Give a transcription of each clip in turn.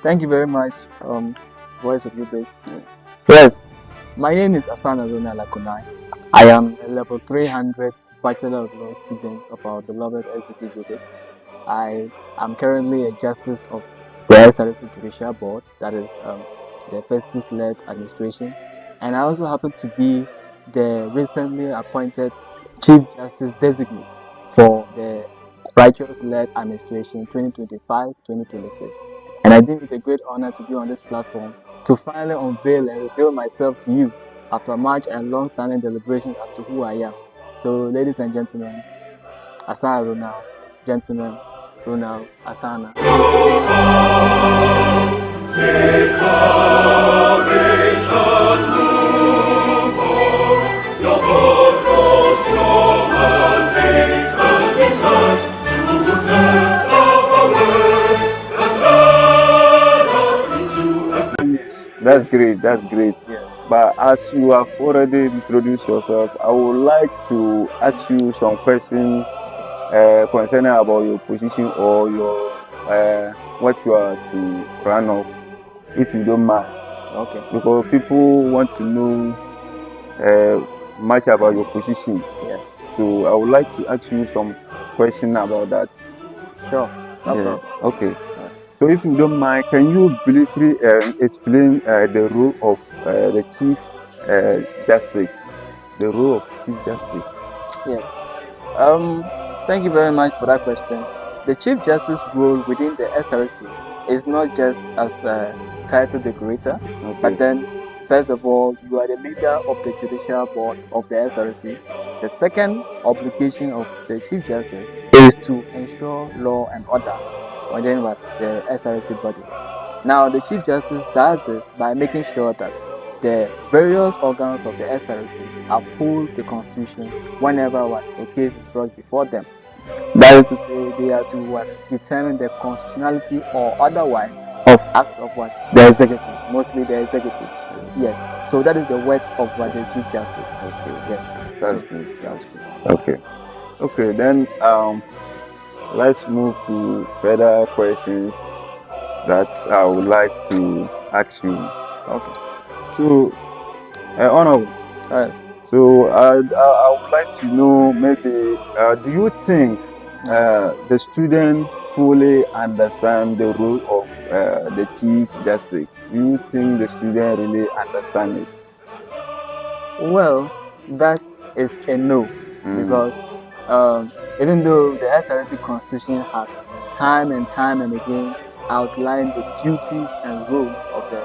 Thank you very much, Voice of Ubids. Yes, my name is Asaana Ronald Akunai. I am a level 300 Bachelor of Law student of our beloved Sdd-Ubids. I am currently a Justice of the SRC Judicial Board, that is the Festus-led administration, and I also happen to be the recently appointed Chief Justice Designate for the Righteous-led administration 2025-2026. And I think it's a great honor to be on this platform to finally unveil and reveal myself to you after much and long-standing deliberations as to who I am. So, ladies and gentlemen, Asaana Ronald, gentlemen, Ronald, Asaana. Take courage and move on. Your God knows your mandates and desires to tell our words and That's great. That's great. Yeah. But as you have already introduced yourself, I would like to ask you some questions concerning about your position or your what you are to run off, if you don't mind. Okay. Because people want to know much about your position. Yes. So I would like to ask you some questions about that. Sure. No problem. Okay. So if you don't mind, can you briefly explain the role of the Chief Justice? The role of Chief Justice. Yes. Thank you very much for that question. The Chief Justice role within the SRC is not just as a title decorator, but then, first of all, you are the leader of the Judicial Board of the SRC. The second obligation of the Chief Justice is to ensure law and order within the SRC body. Now, the Chief Justice does this by making sure that the various organs of the SRC uphold the Constitution whenever a case is brought before them. That is to say, they are to determine the constitutionality or otherwise of acts of the executive, mostly the executive. Yes. So that is the work of the Chief Justice. Okay. Yes. That's good. That's good. Okay. Okay. Then let's move to further questions that I would like to ask you. Okay. So, Honorable. Yes. So I would like to know, maybe do you think the student fully understand the role of the Chief Justice? Do you think the student really understand it? Well, that is a no, because even though the SRC Constitution has time and again outlined the duties and roles of the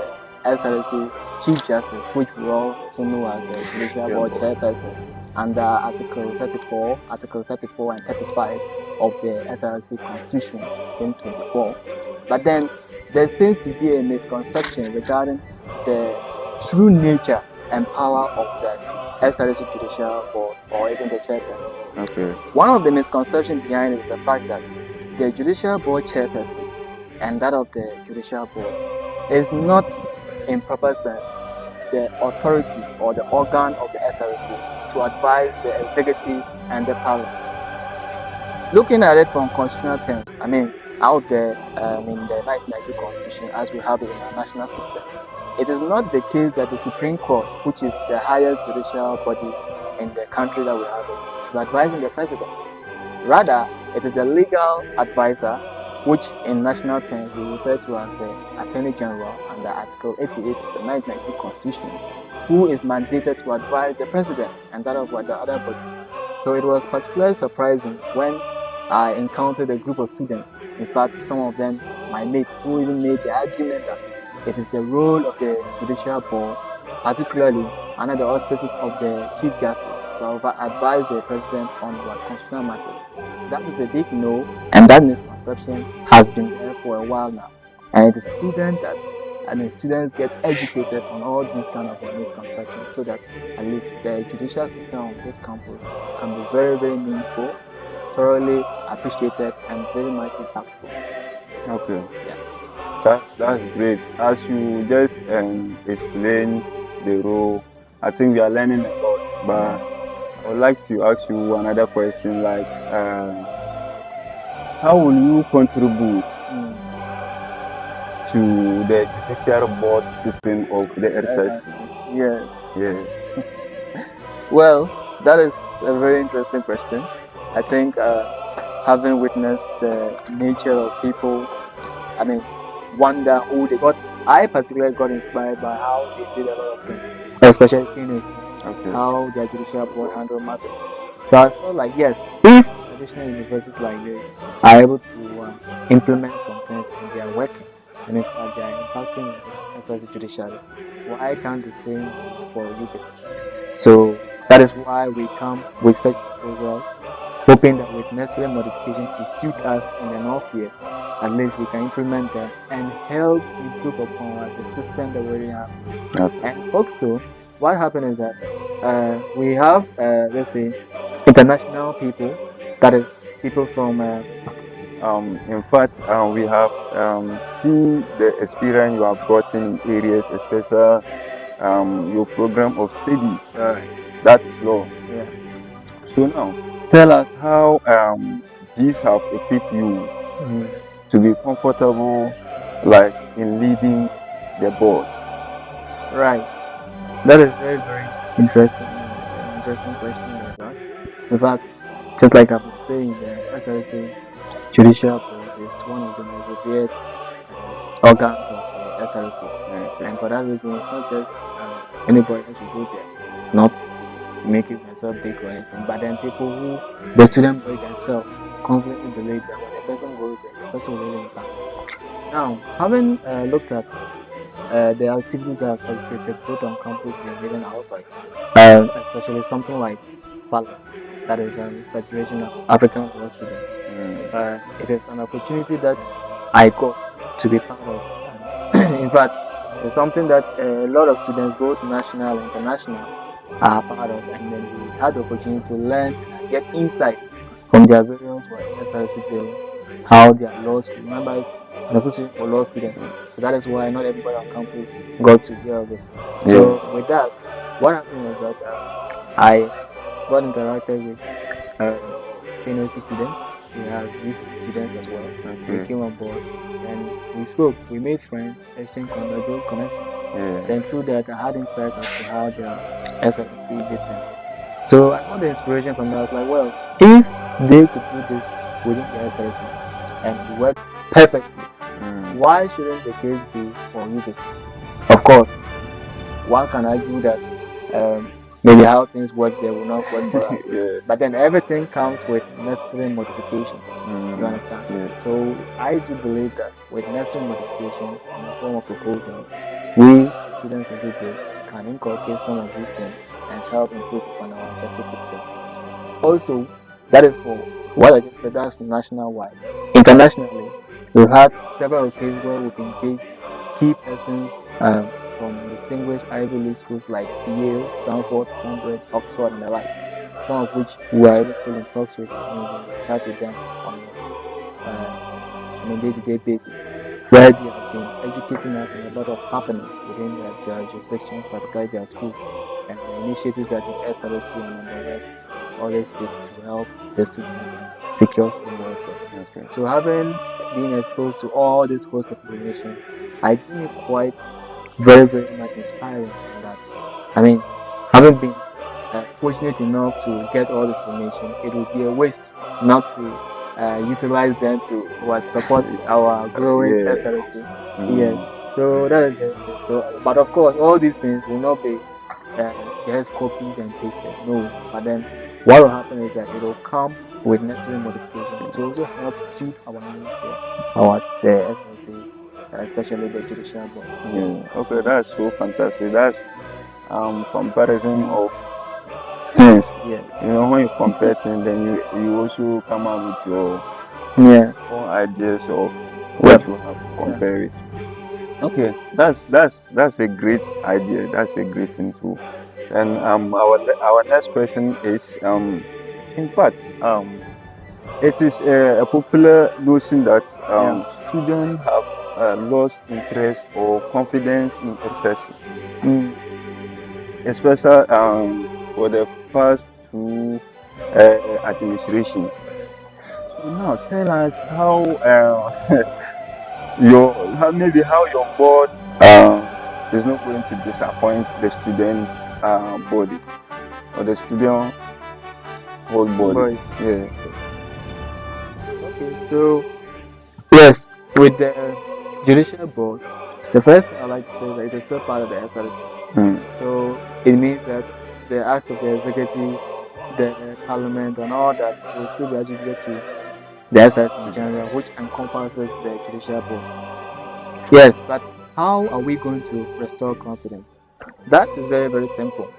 SRC Chief Justice, which we also know as the Judicial Board Chairperson, under Articles 34 and 35 of the SRC Constitution in 24. But then there seems to be a misconception regarding the true nature and power of the SRC Judicial Board or even the Chairperson. Okay. One of the misconceptions behind it is the fact that the Judicial Board Chairperson and that of the Judicial Board is not, in proper sense, the authority or the organ of the SRC to advise the executive and the parliament. Looking at it from constitutional terms, out there in the 1992 Constitution, as we have it in our national system, it is not the case that the Supreme Court, which is the highest judicial body in the country that we have, should be advising the president. Rather, it is the legal advisor, which in national terms we refer to as the Attorney General under Article 88 of the 1992 Constitution, who is mandated to advise the president and that of the other bodies. So it was particularly surprising when I encountered a group of students, in fact some of them my mates, who even made the argument that it is the role of the Judicial Board, particularly under the auspices of the Chief Justice, to advise the president on constitutional matters. That is a big no, and that misconception has been there for a while now. And it is prudent that students get educated on all these kind of misconceptions, so that at least the judicial system on this campus can be very, very meaningful, thoroughly appreciated, and very much impactful. Okay. Yeah. That's great. As you just explain the role, I think we are learning a lot. But I would like to ask you another question, like how will you contribute to the judicial board system of the SRC? Yes. Yeah. Well, that is a very interesting question. I think having witnessed the nature of people, I mean, wonder who they got. I particularly got inspired by how they did a lot of things, especially Keynesian, Okay. how their judicial board handled matters. So I felt like, yes, if traditional universities like this are able to implement some things and they are working, and in fact they are impacting the SRC judiciary, why can't the same for UBITS? So that is why we come with such proposals, hoping that with necessary modification to suit us in the north here, at least we can implement them and help improve upon the system that we already have. Okay. And also, what happened is that we have, let's say, international people, that is, people from. In fact, we have seen the experience you have gotten in areas, especially your program of study. That is law. Yeah. So now, tell us how these have equipped you to be comfortable, like in leading the board. Right. That is very, very interesting. Interesting question like that. In fact, just like I've been saying, the SRC Judicial Board is one of the most revered organs of the SRC. And for that reason, it's not just anybody that should go there, not making themselves big or anything, but then people who, the student body themselves, confidently believe that when the person goes there, the person will really impact. Now, having looked at the activities that are participated both on campus and even outside, especially something like Palace, that is Federation of African Law Students. It is an opportunity that I got to be part of. In fact, it's something that a lot of students, both national and international, are part of, and then we had the opportunity to learn and get insights from their various SRC buildings, how their law school, remember it's an association for law students, so that is why not everybody on campus got to hear of it. So with that, what happened was that I got interacted with university students. We have UCC students as well. They came on board and we spoke. We made friends, exchanged built connections. Then through that, I had insights as to how the SRC did things. So I got the inspiration from that. I was like, well, if they could do this within the SRC and it worked perfectly, why shouldn't the case be for UBITS? Of course, one can argue that maybe how things work there will not work for us. But then everything comes with necessary modifications. You understand? So I do believe that with necessary modifications in the form of proposals, we students of UBITS can inculcate some of these things and help improve on our justice system. Also, that is for what I just said, that's national-wide. Internationally, we've had several cases where we've engaged key persons from distinguished Ivy League schools like Yale, Stanford, Cambridge, Oxford, and the like, some of which we were able to in talks with and we chat with them on a day-to-day basis, where they have been educating us on a lot of happenings within their jurisdictions, particularly their schools, and the initiatives that the SRC and the rest always take to help the students and secure student welfare. So having been exposed to all this host of information, I think it quite very, very much inspiring in that. I mean, having been fortunate enough to get all this information, it would be a waste not to utilize them to support our growing SRC. Yes, so that is just it. So, but of course, all these things will not be just copied and pasted. No, but then what will happen is that it will come with necessary modifications to also help suit our needs here, the SRC, especially the judicial board. Okay, that's so fantastic. That's comparison of things. Yes. You know, when you compare things, then you also come out with your own ideas of what you have to compare it. Okay, that's a great idea. That's a great thing too. And our next question is in fact it is a popular notion that students have lost interest or confidence in SRC, especially for the past two administration. So now tell us how maybe how your board is not going to disappoint the student body or the student whole body. Boy. Yeah. Okay, so yes, with the judicial board, the first thing I'd like to say is that it is still part of the SRC. So it means that the acts of the executive, the parliament, and all that will still be attributed to the SRC in general, which encompasses the judicial board. Yes, but how are we going to restore confidence? That is very, very simple.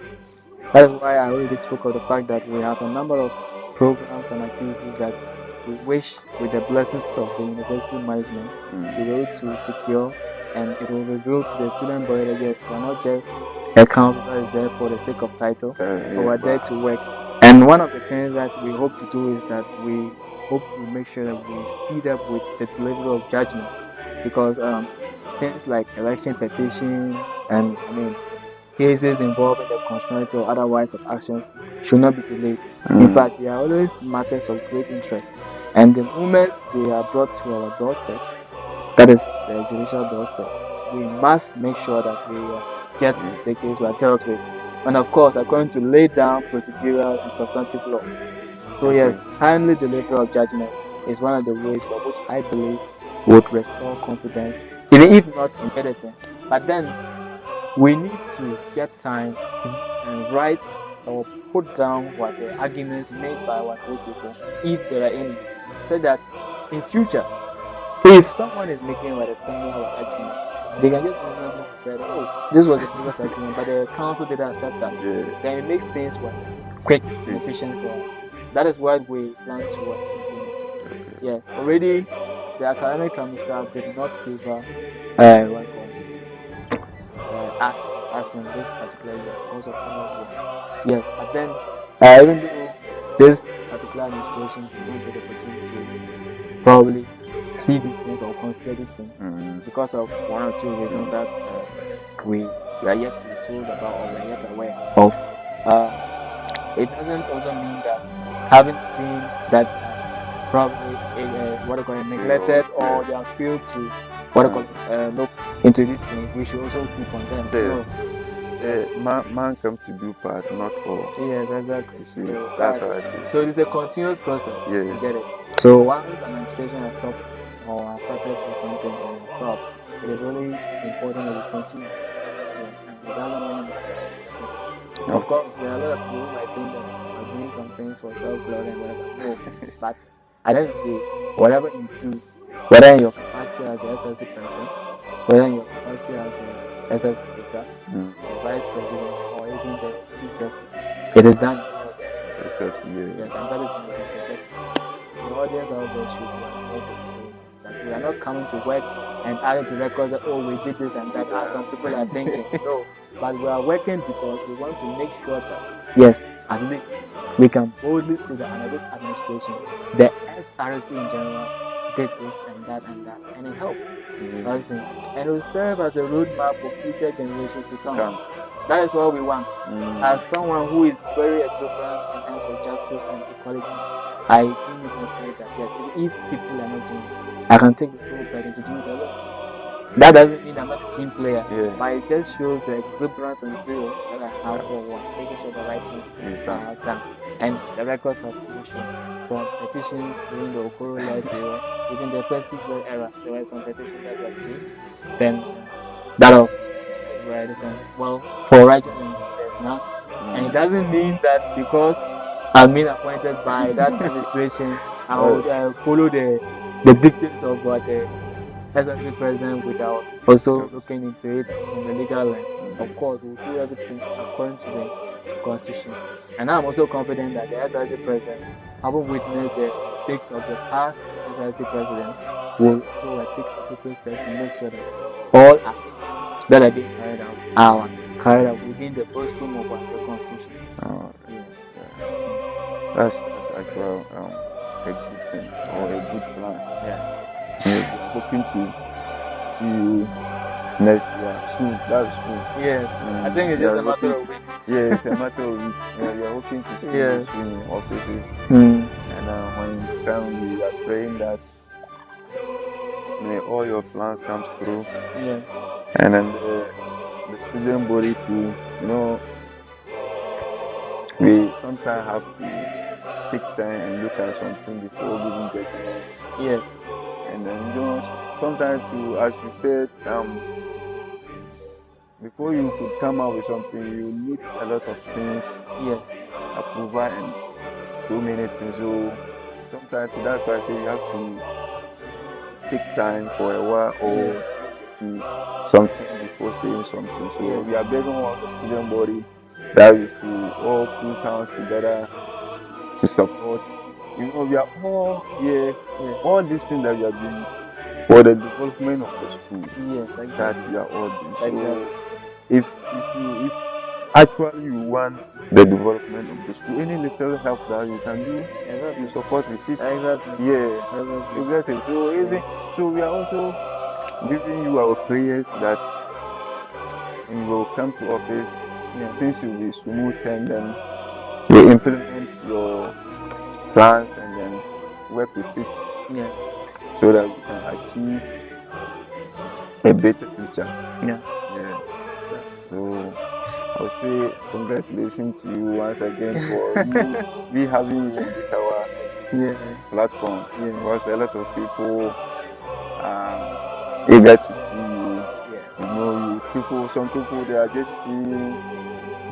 That is why I already spoke of the fact that we have a number of programs and activities that we wish, with the blessings of the university management, we were able to secure, and it will reveal to the student body that yes, we're not just a council that is there for the sake of title, but we're there to work. And one of the things that we hope to do is that we hope to make sure that we speed up with the delivery of judgments, because things like election petition and cases involving the constitutionality or otherwise of actions should not be delayed. In fact, they are always matters of great interest. And the moment they are brought to our doorsteps, that is the judicial doorstep, we must make sure that we get the case we are dealt with. And of course, according to laid down procedural and substantive law. So yes, timely delivery of judgment is one of the ways by which I believe would restore confidence, even if not in editing. But then we need to get time and write or put down what the arguments made by our people, if there are any, so that in future, if someone is making a similar argument, they can just mention that, oh, this was a previous argument, but the council didn't accept that. Then it makes things quick and efficient for us. That is what we plan to work. Yes, already the academic staff did not favor us in this particular year because of our work. Yes, but then even though this particular administration did not get the opportunity to probably see these things or consider these things because of one or two reasons that we are yet to be told about or we are yet aware of. It doesn't also mean that having seen that probably neglected or they have failed to look into these things, we should also sleep on them. Man comes to do part, not all. Yes, exactly. You see, that's how I feel. So it's a continuous process. Yeah. You get it. So once an administration has stopped or has started for something and has stopped, it is really important that we continue. Yes, and it doesn't mean of course there are a lot of people who might think that are doing some things for self-glory and whatever. No, but at the end of the day, whatever you do, whether in your capacity as the SLC president, whether in your capacity as the SLC speaker, the vice president, or even the chief justice, it is done. Yes, and that is the audience out there should notice that we are not coming to work and adding to records that, oh, we did this and that, as some people are thinking. No, but we are working because we want to make sure that, yes, at least we can boldly say that under this administration, the SRC in general did this and that, and it helped. And it will serve as a roadmap for future generations to come. That is what we want. As someone who is very exuberant in terms of justice and equality, I think you can say that yes, if people are not doing it, I can take the sole burden to do it alone. That doesn't mean I'm not a team player, but it just shows the exuberance and zeal that I have for making sure the right things are done. And the records of petition, from petitions during the Okoro life era, even the festive era, there were some petitions that were made. Then that of for righteousness there's none. And it doesn't mean that because I'm being appointed by that administration, I would follow the dictates of what the SLC president without also looking into it from the legal lens. Of course, we'll do everything according to the constitution. And I'm also confident that the SLC president, having witnessed the mistakes of the past SLC president, will also take appropriate steps to make sure that all acts that are being carried out are carried out within the bosom of the constitution. That's actually a good thing or a good plan. We're hoping to see you next year soon. That's soon. Yes, I think it's just a matter of weeks. Yeah, it's a matter of weeks. We're hoping to see you soon in offices. And when you come, we are praying that may all your plans come through. Yeah. And then the student body too, we sometimes have to take time and look at something before giving judgment. Yes. And then sometimes too, as you said, before you could come out with something, you need a lot of things, Yes. approval and so many things. So sometimes that's why I say you have to take time for a while or do something before saying something. So Yeah. we are begging on the student body that we should all put hands together to support. We are all here, Yes. all these things that we are doing for the development of the school. Yes, That exactly. we are all doing. So Exactly. if actually you want the development of the school, any little help that you can do, you support with it. Exactly. Yeah, Exactly. exactly. So we are also giving you our prayers that when you will come to office, Yeah. things will be smooth and then you implement your plans and then work with it Yeah. so that we can achieve a better future. Yeah. Yeah. So I would say congratulations to you once again for we having you in this our Yeah. platform. Yeah. Because a lot of people are eager to see you, Yeah. to know you. Some people they are just seeing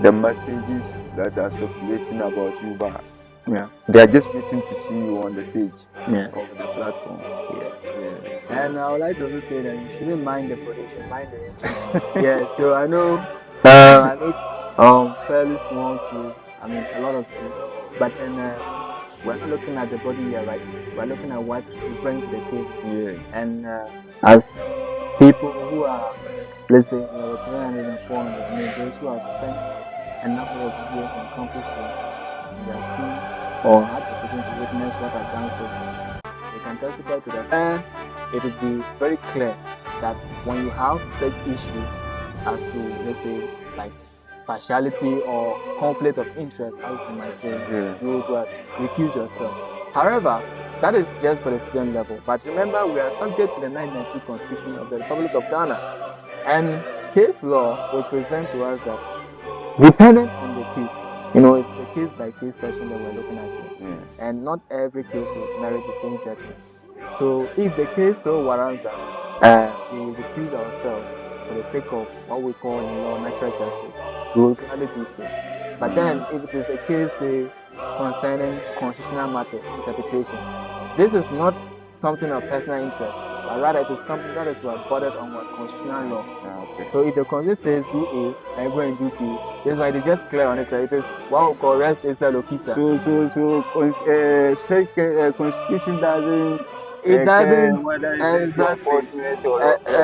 the messages that are circulating about you, but Yeah. they are just waiting to see you on the page Yeah. or the platform. Yeah. Yeah. And I would like to also say that you shouldn't mind the production, mind the yeah. So I know I look fairly small to a lot of you, but then we're not looking at the body here, right? We're looking at what you bring to the table. Yeah. And as people who are, let's say, 300 and 400, those who have spent a number of years on campuses, they have seen or had the opportunity to witness what I've done so far. They can testify to that. And it would be very clear that when you have such issues as to, let's say, like partiality or conflict of interest, as you might say, you would recuse yourself. However, that is just for the student level. But remember, we are subject to the 1992 Constitution of the Republic of Ghana. And case law will present to us that, depending on the case, it's a case by case session that we're looking at here. And not every case will merit the same judgment. So if the case so warrants that we will recuse ourselves for the sake of what we call in law natural justice, we will gladly do so. But then if it is a case concerning constitutional matters, interpretation, this is not something of personal interest, but rather it is something that is bordered on what constitutional law. So if the constitution says do A and go and do B, this is why it is just clear on it that it is what we call res issa loquita. So constitution doesn't. It doesn't Exactly.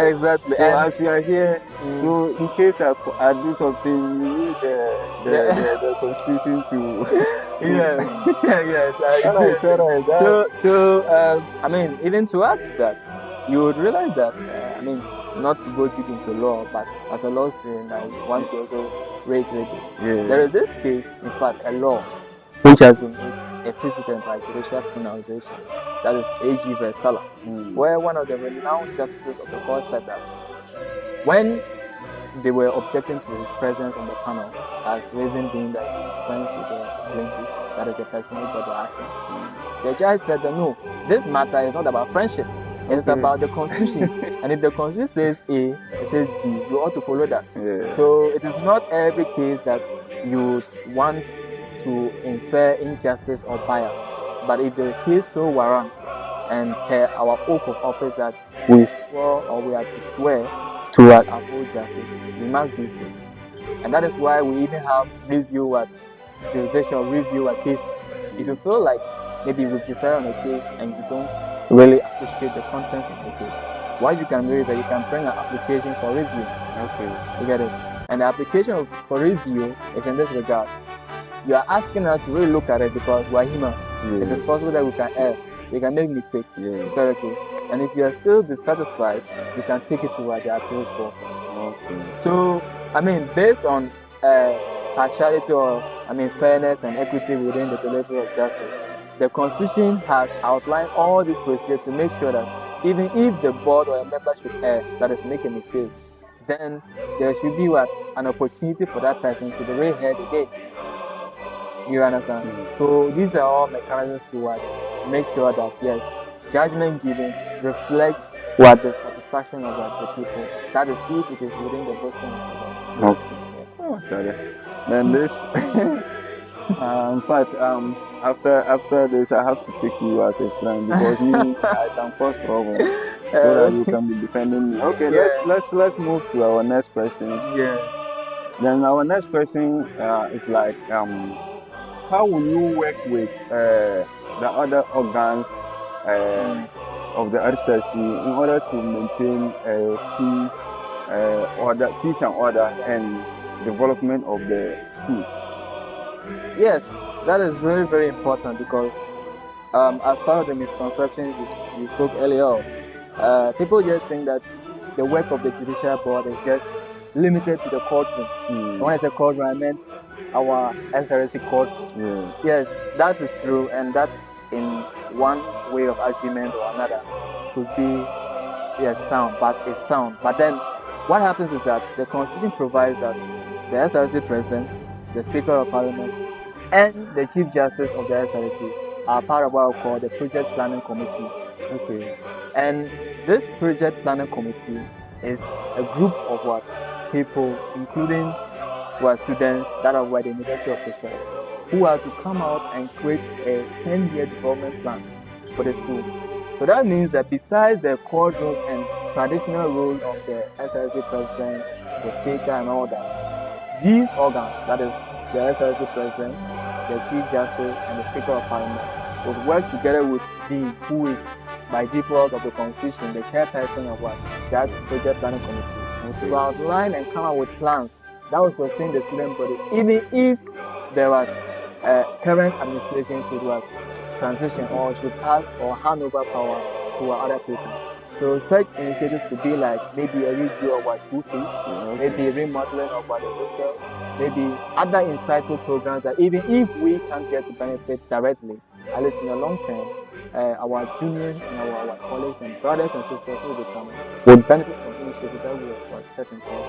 exactly. So as we are here, so in case I do something, you use the constitution to. Yes, yes, I see. So even to add to that, you would realize that not to go deep into law, but as a law student, I want to also reiterate it. There is this case, in fact, a law which has been made a precedent by judicial pronunciation, that is AG vs. Salah, where one of the renowned justices of the court said that when they were objecting to his presence on the panel, as reason being that he is friends with the plaintiff, that is the person who got the action, the judge said that no, this matter is not about friendship, it's about the constitution. And if the constitution says A, it says B, you ought to follow that. So it is not every case that you want to infer injustice or bias, but if the case so warrants, and per our oath of office that we swore or we are to swear to uphold justice, we must do so. And that is why we even have jurisdictional review a case. If you feel like maybe we've decided on a case and you don't really appreciate the content of the case, what you can do is that you can bring an application for review. You get it? And the application for review is in this regard. You are asking us to really look at it because we are human. It is possible that we can err, we can make mistakes. Is that okay? And if you are still dissatisfied, you can take it to the appeals court. So, based on partiality or fairness and equity within the delivery of justice, the Constitution has outlined all these procedures to make sure that even if the board or a member should err, that is make a mistake, then there should be what an opportunity for that person to be reheard again. You understand? So these are all mechanisms to what make sure that yes, judgment giving reflects what the satisfaction of what the people. That is if it is within the bosom of the Lord. Okay. Oh, sorry. Then this, in fact, after this, I have to take you as a friend because me, I can cause trouble so that you can be defending me. Okay, Yeah. let's move to our next question. Yeah. Then our next question is like how will you work with the other organs of the RCC in order to maintain peace and order and development of the school? Yes, that is very, very important because as part of the misconceptions you spoke earlier on, people just think that the work of the judicial board is just limited to the courtroom. When I say courtroom, I meant our SRC court. Yes, that is true, and that in one way of argument or another could be yes sound, but it's sound. But then what happens is that the constitution provides that the SRC president, the speaker of parliament, and the chief justice of the SRC are part of what we call the project planning committee. Okay, and this project planning committee is a group of what people, including what students that are at the University of Texas, who are to come out and create a 10-year development plan for the school. So that means that besides the core role and traditional role of the SRC president, the speaker, and all that, these organs, that is the SRC president, the chief justice, and the speaker of parliament, would work together with the who is by default of the constitution the chairperson of what that project planning committee to outline and come up with plans that will sustain the student body, even if there was current administration should what transition or should pass or hand over power to other people. So such initiatives could be like maybe a review of what school fees, maybe remodeling of what the hostel, maybe other insightful programs that even if we can't get to benefit directly, at least in the long term, our juniors and our colleagues and brothers and sisters who become would benefit from initiatives that we have set in place.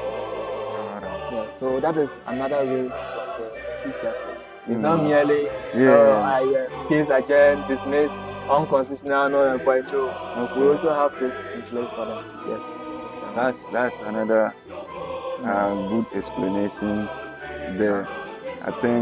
Yeah, so that is another way of the chief justice. It's not merely case adjourned, dismissed, unconstitutional, no point true. We also have this in place for them. Yes. That's another good explanation there. I think